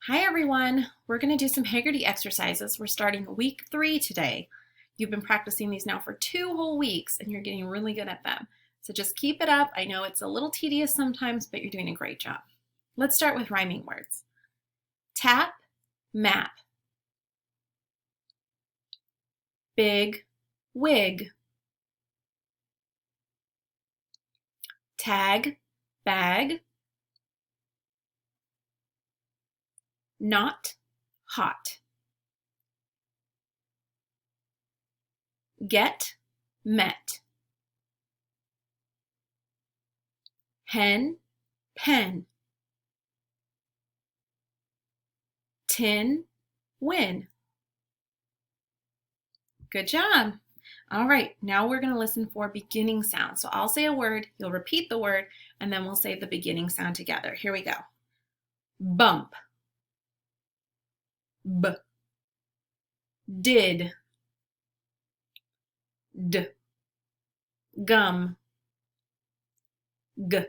Hi everyone, we're going to do some Heggerty exercises. We're starting week 3 today. You've been practicing these now for 2 whole weeks and you're getting really good at them. So just keep it up. I know it's a little tedious sometimes, but you're doing a great job. Let's start with rhyming words. Tap, map. Big, wig. Tag, bag. Not, hot. Get, met. Hen, pen. Tin, win. Good job. All right, now we're going to listen for beginning sounds. So I'll say a word, you'll repeat the word, and then we'll say the beginning sound together. Here we go. Bump. B. Did. D. Gum. G.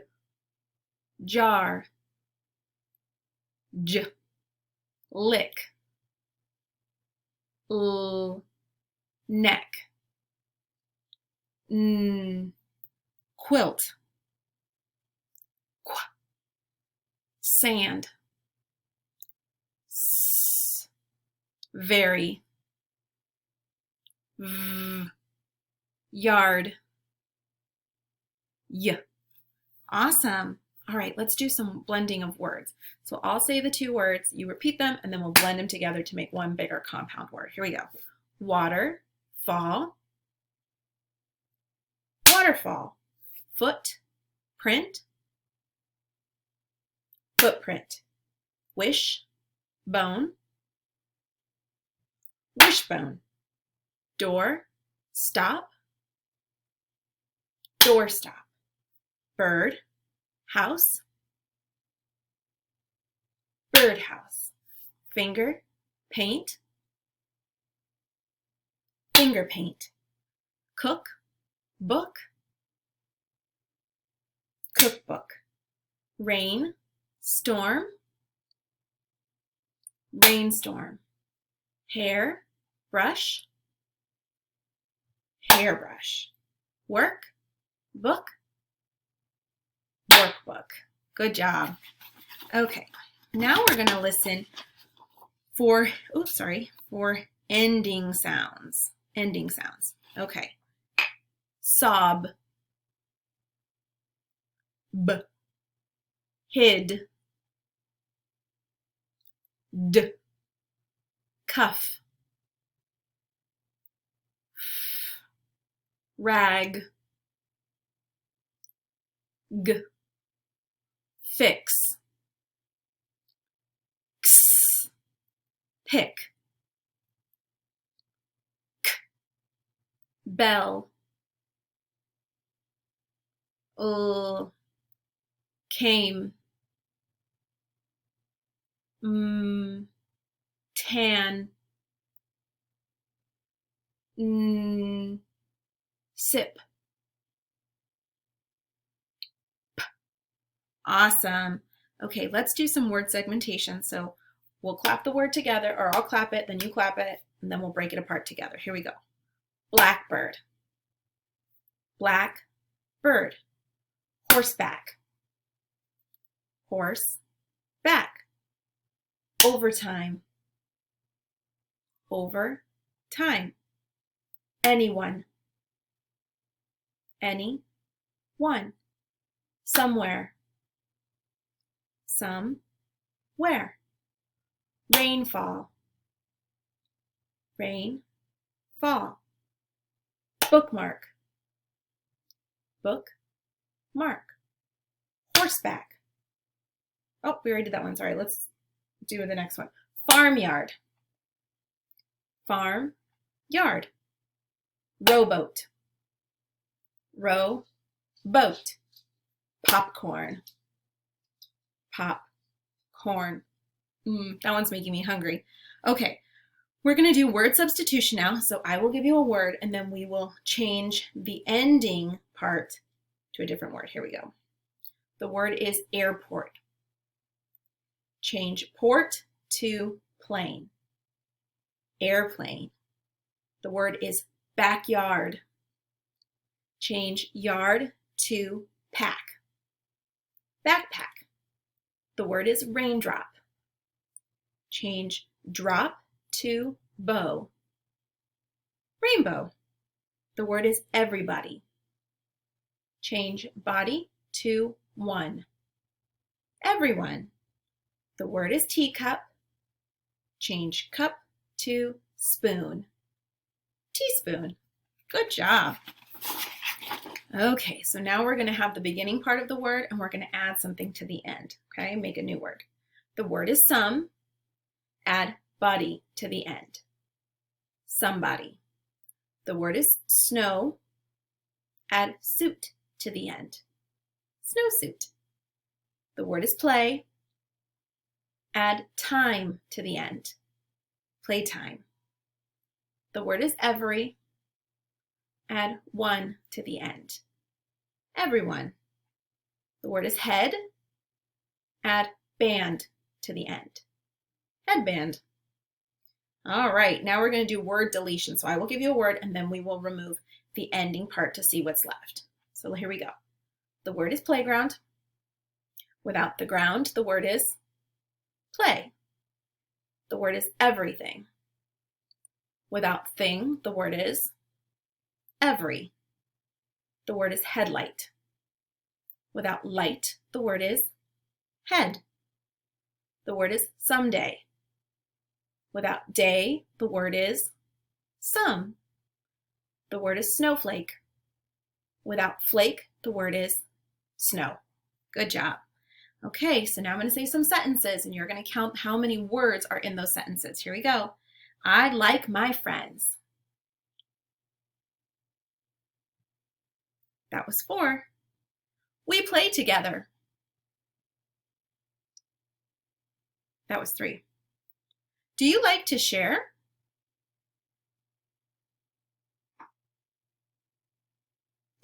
Jar. J. Lick. L. Neck. N. Quilt. Qu. Sand. S. Very. V. Yard. Y. Awesome. All right, let's do some blending of words. So I'll say the 2 words, you repeat them, and then we'll blend them together to make one bigger compound word. Here we go. Water, fall. Waterfall. Foot, print. Footprint. Wish, bone. Wishbone. Door, stop. Doorstop. Bird, house. Birdhouse. Finger, paint. Finger paint. Cook, book. Cookbook. Rain, storm. Rainstorm. Hair, brush. Hairbrush. Work, book. Workbook. Good job. Okay, now we're going to listen for ending sounds. Ending sounds. Okay. Sob. B. Hid. D. Cuff. Rag. G. Fix. X. Pick. K. Bell. L. Came. M. Tan. N. Sip. Awesome. Okay, let's do some word segmentation. So we'll clap the word together, or I'll clap it, then you clap it, and then we'll break it apart together. Here we go. Blackbird. Black bird. Horseback. Horse back. Overtime. Over time. Anyone. Any one. Somewhere. Some where. Rainfall. Rain fall. Bookmark. Book mark. Horseback. Oh, we already did that one. Sorry, let's do the next one. Farmyard. Farm yard. Rowboat. Row boat. Popcorn. Popcorn. That one's making me hungry. Okay, we're going to do word substitution now. So I will give you a word and then we will change the ending part to a different word. Here we go. The word is airport. Change port to plane. Airplane. The word is backyard. Change yard to pack. Backpack. The word is raindrop. Change drop to bow. Rainbow. The word is everybody. Change body to one. Everyone. The word is teacup. Change cup to spoon. Teaspoon. Good job. Okay, so now we're going to have the beginning part of the word and we're going to add something to the end. Okay, make a new word. The word is some. Add body to the end. Somebody. The word is snow. Add suit to the end. Snowsuit. The word is play. Add time to the end. Playtime. The word is every. Add one to the end. Everyone. The word is head. Add band to the end. Headband. All right, now we're going to do word deletion. So I will give you a word and then we will remove the ending part to see what's left. So here we go. The word is playground. Without the ground, the word is play. The word is everything. Without thing, the word is every. The word is headlight. Without light, the word is head. The word is someday. Without day, the word is some. The word is snowflake. Without flake, the word is snow. Good job. Okay, so now I'm going to say some sentences and you're going to count how many words are in those sentences. Here we go. I like my friends. That was 4. We play together. That was 3. Do you like to share?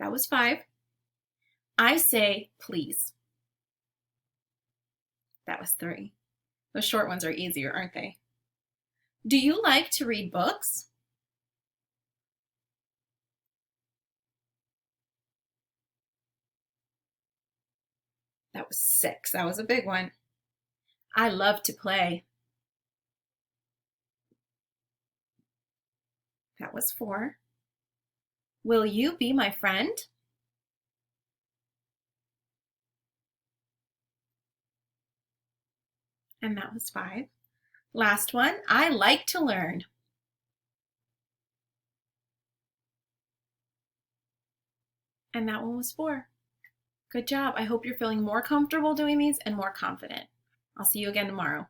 That was 5. I say please. That was 3. Those short ones are easier, aren't they? Do you like to read books? That was 6. That was a big one. I love to play. That was 4. Will you be my friend? And that was 5. Last one, I like to learn. And that one was 4. Good job. I hope you're feeling more comfortable doing these and more confident. I'll see you again tomorrow.